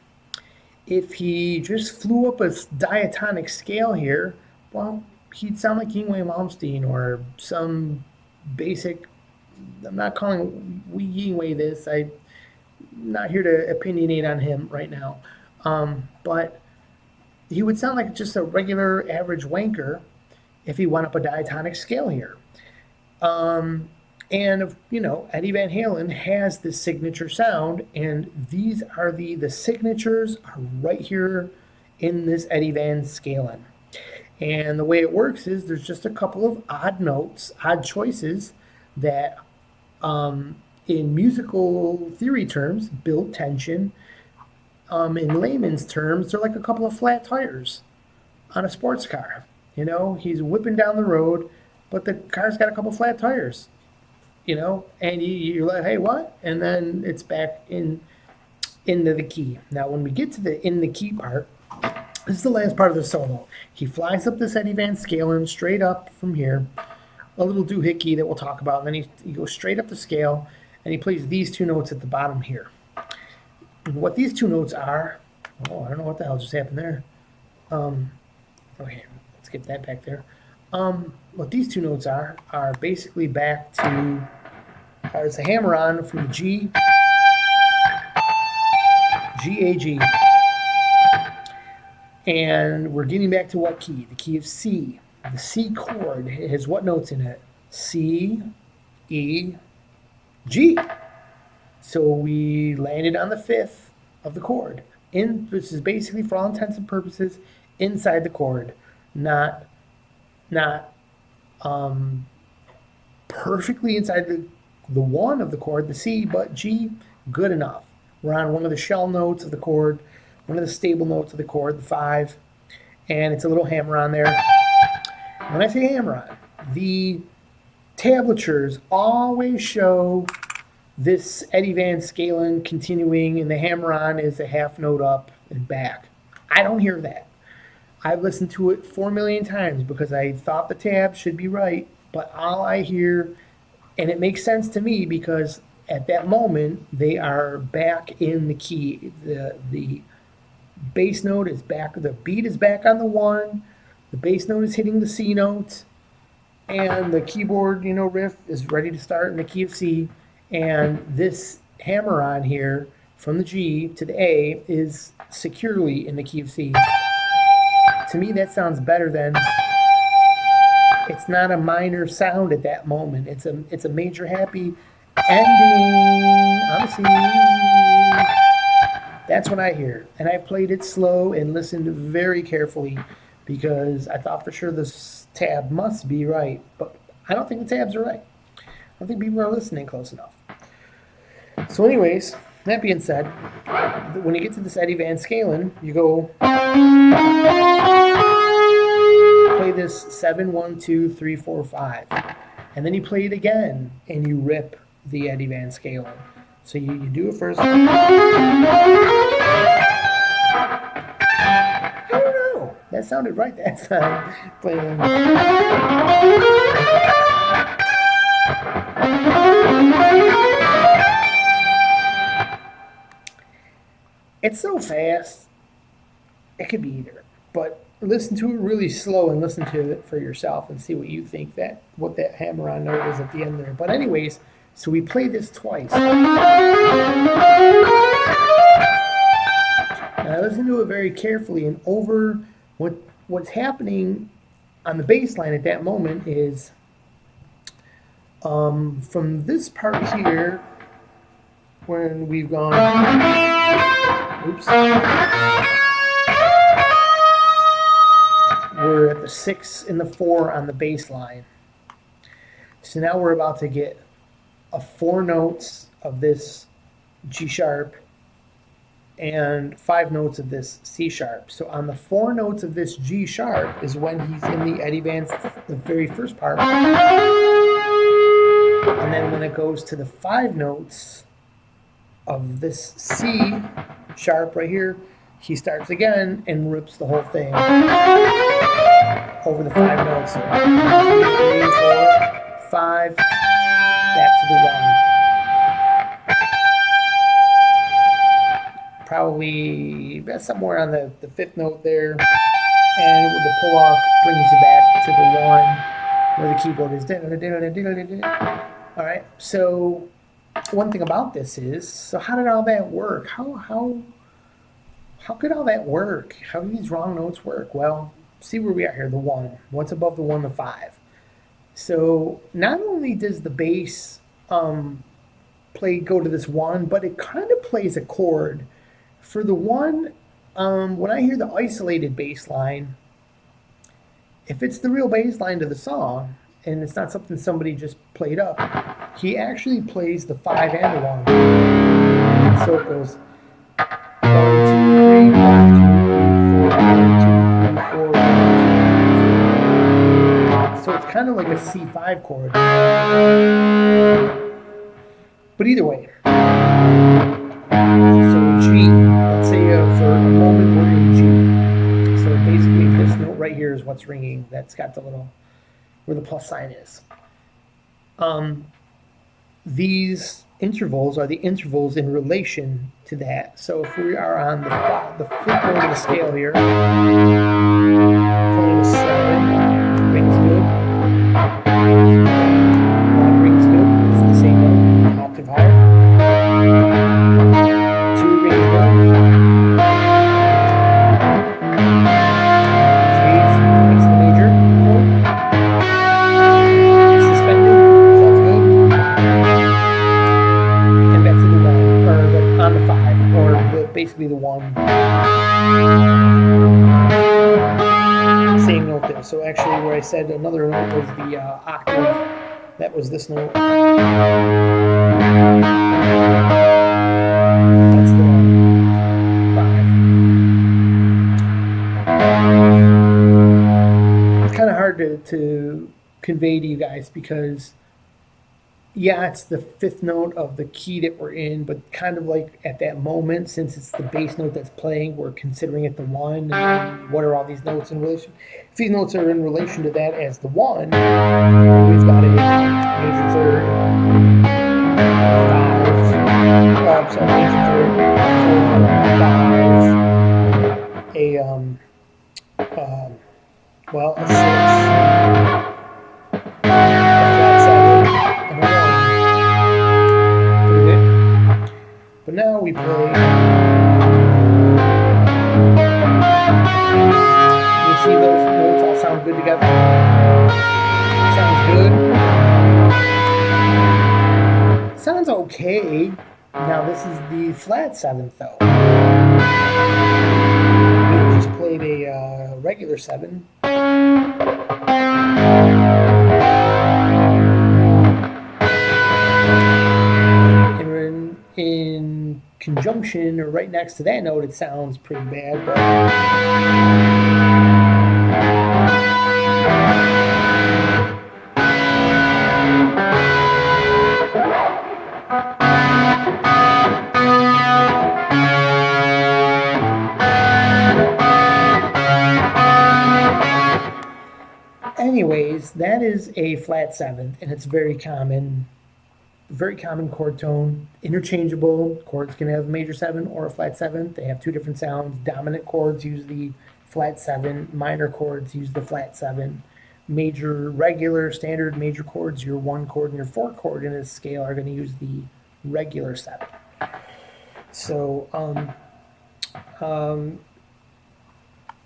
If he just flew up a diatonic scale here, well, he'd sound like Yngwie Malmsteen or some basic. I'm not calling Yingwei this. I'm not here to opinionate on him right now. But he would sound like just a regular average wanker if he went up a diatonic scale here. And Eddie Van Halen has this signature sound, and these are the signatures are right here in this Eddie Van Scalen. And the way it works is there's just a couple of odd notes, odd choices that, in musical theory terms, build tension. In layman's terms, they're like a couple of flat tires on a sports car. He's whipping down the road, but the car's got a couple flat tires. And you're like, hey, what? And then it's back into the key. Now, when we get to the in the key part, this is the last part of the solo. He flies up this Eddie Van Scalen straight up from here, a little doohickey that we'll talk about, and then he goes straight up the scale, and he plays these two notes at the bottom here. And what these two notes are, I don't know what the hell just happened there. Okay, let's get that back there. What these two notes are basically back to, it's a hammer-on from the G, A, G. And we're getting back to what key? The key of C. The C chord has what notes in it? C, E, G. So we landed on the fifth of the chord. This is basically, for all intents and purposes, inside the chord, not perfectly inside the one of the chord, the C, but G, good enough. We're on one of the shell notes of the chord, one of the stable notes of the chord, the 5, and it's a little hammer on there. When I say hammer on, the tablatures always show this Eddie Van Scalen continuing, and the hammer on is a half note up and back. I don't hear that. I've listened to it 4 million times because I thought the tab should be right, but all I hear, and it makes sense to me because at that moment they are back in the key. The bass note is back, the beat is back on the 1, the bass note is hitting the C note, and the keyboard, riff is ready to start in the key of C, and this hammer on here from the G to the A is securely in the key of C. To me, that sounds better than, it's not a minor sound at that moment. It's a major happy ending on the C. That's what I hear. And I played it slow and listened very carefully because I thought for sure this tab must be right. But I don't think the tabs are right. I don't think people are listening close enough. So anyways, that being said, when you get to this Eddie Van Scalen, you go play this 7, 1, 2, 3, 4, 5. And then you play it again and you rip the Eddie Van Scalen. So you do it first. I don't know. That sounded right that time. Playing. It's so fast. It could be either. But listen to it really slow and listen to it for yourself and see what you think what that hammer-on note is at the end there. But anyways, so we play this twice. And I listen to it very carefully, and over what's happening on the bass line at that moment is from this part here when we've gone, oops, we're at the 6 and the 4 on the bass line. So now we're about to get 4 notes of this G sharp and 5 notes of this C sharp. So on the 4 notes of this G sharp is when he's in the Eddie Van, the very first part. And then when it goes to the 5 notes of this C sharp right here, he starts again and rips the whole thing over the 5 notes. 2, 3, 4, 5, back to the 1. Probably somewhere on the 5th note there, and the pull off brings you back to the one where the keyboard is. All right, so one thing about this is, so how did all that work? How could all that work? How do these wrong notes work? Well, see where we are here, the 1. What's above the 1, the 5. So not only does the bass go to this 1, but it kind of plays a chord. For the 1, when I hear the isolated bass line, if it's the real bass line to the song, and it's not something somebody just played up, he actually plays the 5 and the 1. So it goes 1, 2, 3, 1, 2, 3, 4, 1, 2, 3, 4, 1, 2, 3, 4. So it's kind of like a C5 chord. But either way, so G, let's say for a moment we're in G. So basically this note right here is what's ringing. That's got the little, where the plus sign is. These intervals are the intervals in relation to that. So if we are on the fifth note of the scale here, playing a 7, rings good. 1 rings good, it's the same note, octave higher. 2 rings good. 3 makes the major chord. Suspended, sounds good. And back to the 1, or on the 5, or basically the 1. Same note there. So actually where I said another note was the octave, that was this note. That's the 5. It's kind of hard to convey to you guys because, yeah, it's the 5th note of the key that we're in, but kind of like at that moment, since it's the bass note that's playing, we're considering it the 1, and then what are all these notes in relation? If these notes are in relation to that as the 1, we've got a major 3rd, 5, major 3rd, 4, 5, a 6, but now we play. You see those notes all sound good together? Sounds good. Sounds okay. Now this is the flat 7th though. We just played a regular 7. In conjunction or right next to that note, it sounds pretty bad, but anyways, that is a flat 7th, and it's very common chord tone, interchangeable. Chords can have a major 7 or a flat 7th. They have 2 different sounds. Dominant chords use the flat 7. Minor chords use the flat 7. Major, regular, standard major chords, your 1 chord and your 4 chord in a scale are going to use the regular 7. So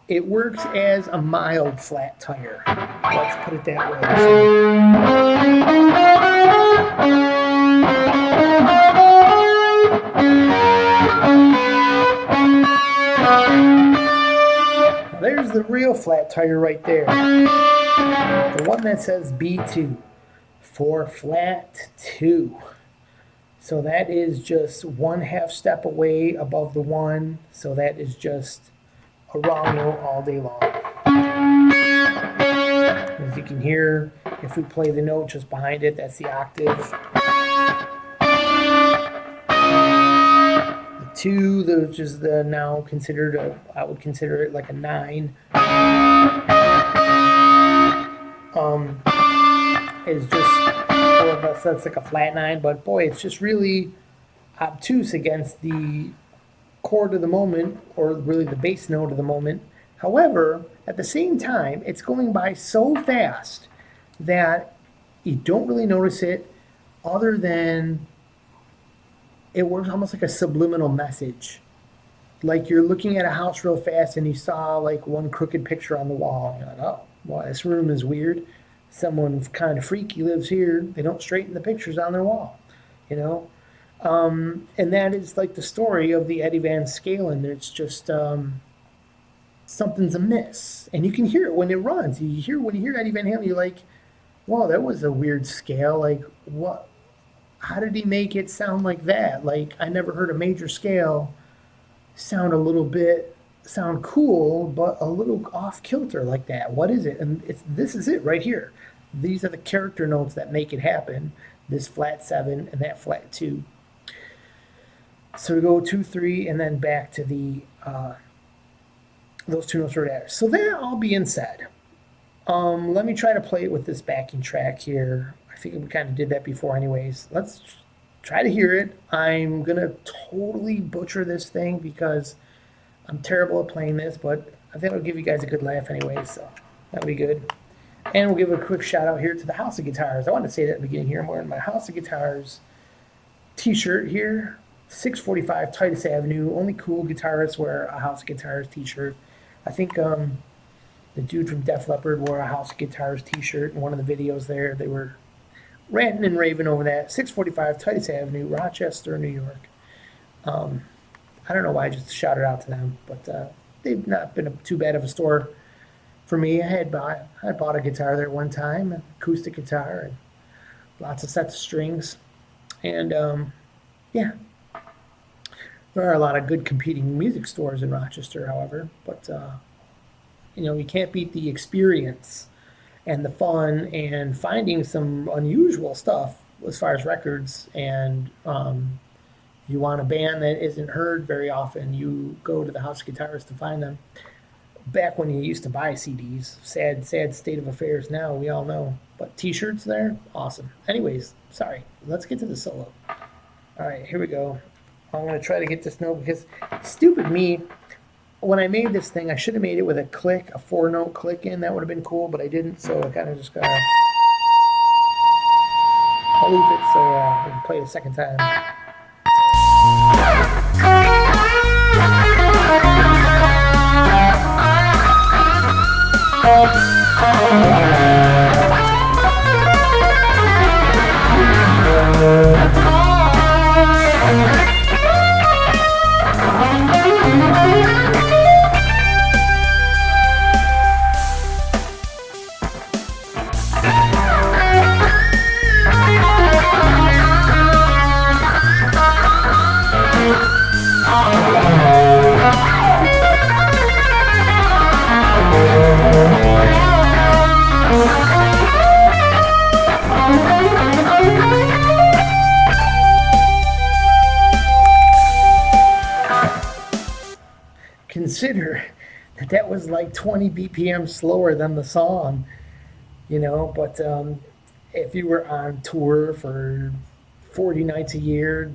it works as a mild flat tire. Let's put it that way. Now there's the real flat tire right there. The one that says B2 for flat 2. So that is just 1/2 step away above the 1. So that is just a wrong note all day long. As you can hear, if we play the note just behind it, that's the octave. The 2, which is the now considered I would consider it like a 9. Is just, well, that's like a flat 9, but boy, it's just really obtuse against the chord of the moment, or really the bass note of the moment, However, at the same time, it's going by so fast that you don't really notice it, other than it works almost like a subliminal message. Like you're looking at a house real fast and you saw like one crooked picture on the wall. You're like, oh, well, this room is weird. Someone's kind of freaky lives here. They don't straighten the pictures on their wall, you know? And that is like the story of the Eddie Van Scalen. It's just something's amiss. And you can hear it when it runs. When you hear Eddie Van Halen, you're like, whoa, that was a weird scale. Like, what? How did he make it sound like that? Like, I never heard a major scale sound cool, but a little off kilter like that. What is it? And this is it right here. These are the character notes that make it happen. This flat 7 and that flat 2. So we go 2, 3, and then back to the those two notes right there. So that all being said, let me try to play it with this backing track here. I think we kind of did that before anyways. Let's try to hear it. I'm going to totally butcher this thing because I'm terrible at playing this, but I think it'll give you guys a good laugh anyways, so that'll be good. And we'll give a quick shout out here to the House of Guitars. I wanted to say that at the beginning here. I'm wearing my House of Guitars t-shirt here. 645 Titus Avenue. Only cool guitarists wear a House of Guitars t-shirt. I think the dude from Def Leppard wore a House of Guitars t-shirt in one of the videos there. They were ranting and raving over that. 645 Titus Avenue, Rochester, New York. I don't know why I just shouted out to them, but they've not been too bad of a store for me. I bought a guitar there one time, an acoustic guitar, and lots of sets of strings. And yeah, there are a lot of good competing music stores in Rochester, however, but you can't beat the experience and the fun and finding some unusual stuff as far as records. And you want a band that isn't heard very often, you go to the House of Guitars to find them. Back when you used to buy CDs, sad state of affairs now, we all know. But t-shirts there, awesome. Anyways, sorry, let's get to the solo. All right, here we go. I'm gonna try to get this note because stupid me, when I made this thing, I should have made it with a click, a 4-note click in. That would have been cool, but I didn't, so I kind of just gotta loop it so we can play it a second time. Consider that was like 20 BPM slower than the song, but if you were on tour for 40 nights a year,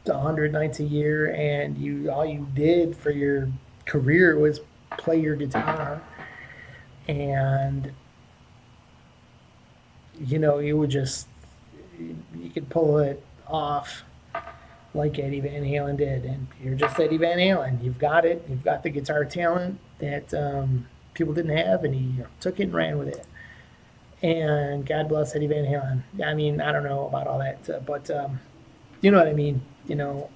100 nights a year, and all you did for your career was play your guitar, and you would you could pull it off like Eddie Van Halen did, and you're just Eddie Van Halen. You've got it. You've got the guitar talent that people didn't have, and he took it and ran with it. And God bless Eddie Van Halen. I mean, I don't know about all that, but you know what I mean.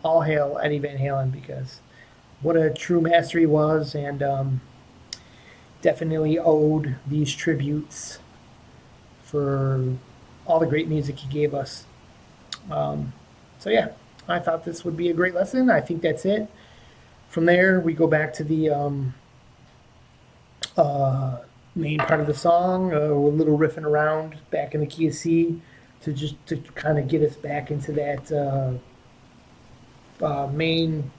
All hail Eddie Van Halen, because what a true master he was, and definitely owed these tributes for all the great music he gave us. So yeah, I thought this would be a great lesson. I think that's it. From there, we go back to the main part of the song, a little riffing around back in the key of C to kind of get us back into that main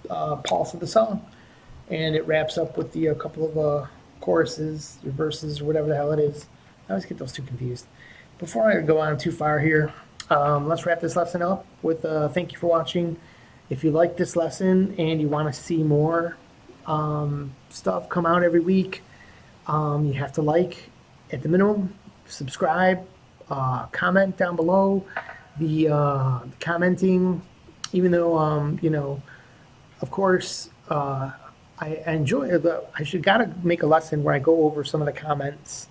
pulse of the song. And it wraps up with a couple of choruses, or verses, or whatever the hell it is. I always get those two confused. Before I go on too far here, let's wrap this lesson up with thank you for watching. If you like this lesson and you want to see more stuff come out every week. You have to like at the minimum, subscribe, comment down below. The commenting, even though of course, I enjoy it. I should gotta make a lesson where I go over some of the comments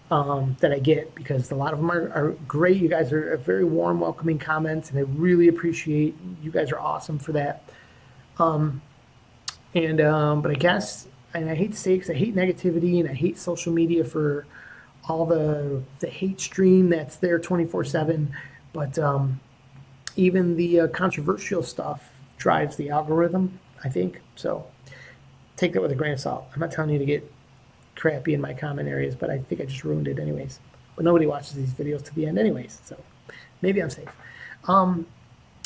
that I get because a lot of them are great. You guys are very warm, welcoming comments, and I really appreciate. You guys are awesome for that. But I guess, and I hate to say it because I hate negativity and I hate social media for all the hate stream that's there 24/7. But even the controversial stuff drives the algorithm, I think. So take that with a grain of salt. I'm not telling you to get crappy in my comment areas, but I think I just ruined it anyways. But nobody watches these videos to the end anyways, so maybe I'm safe.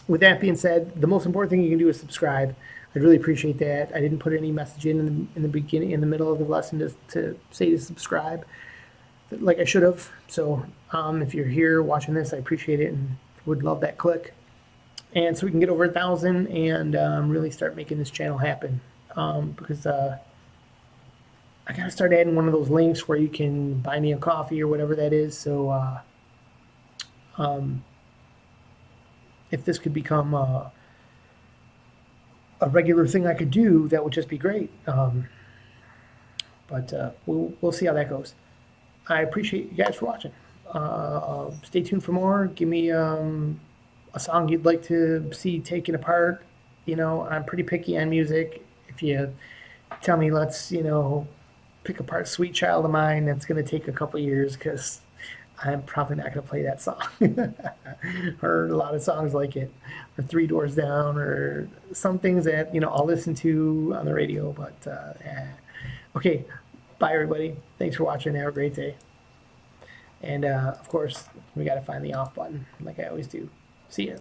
With that being said, the most important thing you can do is subscribe. I'd really appreciate that. I didn't put any message in the beginning, in the middle of the lesson to say to subscribe, like I should have. So if you're here watching this, I appreciate it and would love that click. And so we can get over 1,000 and really start making this channel happen. Because I gotta start adding one of those links where you can buy me a coffee or whatever that is. So if this could become a regular thing I could do, that would just be great. But we'll see how that goes. I appreciate you guys for watching. Stay tuned for more. Give me a song you'd like to see taken apart. I'm pretty picky on music. If you tell me let's pick apart Sweet Child of Mine, that's going to take a couple years because I'm probably not going to play that song. Or a lot of songs like it, or Three Doors Down, or some things that I'll listen to on the radio. But okay, bye everybody. Thanks for watching. Have a great day. And of course, we got to find the off button, like I always do. See ya.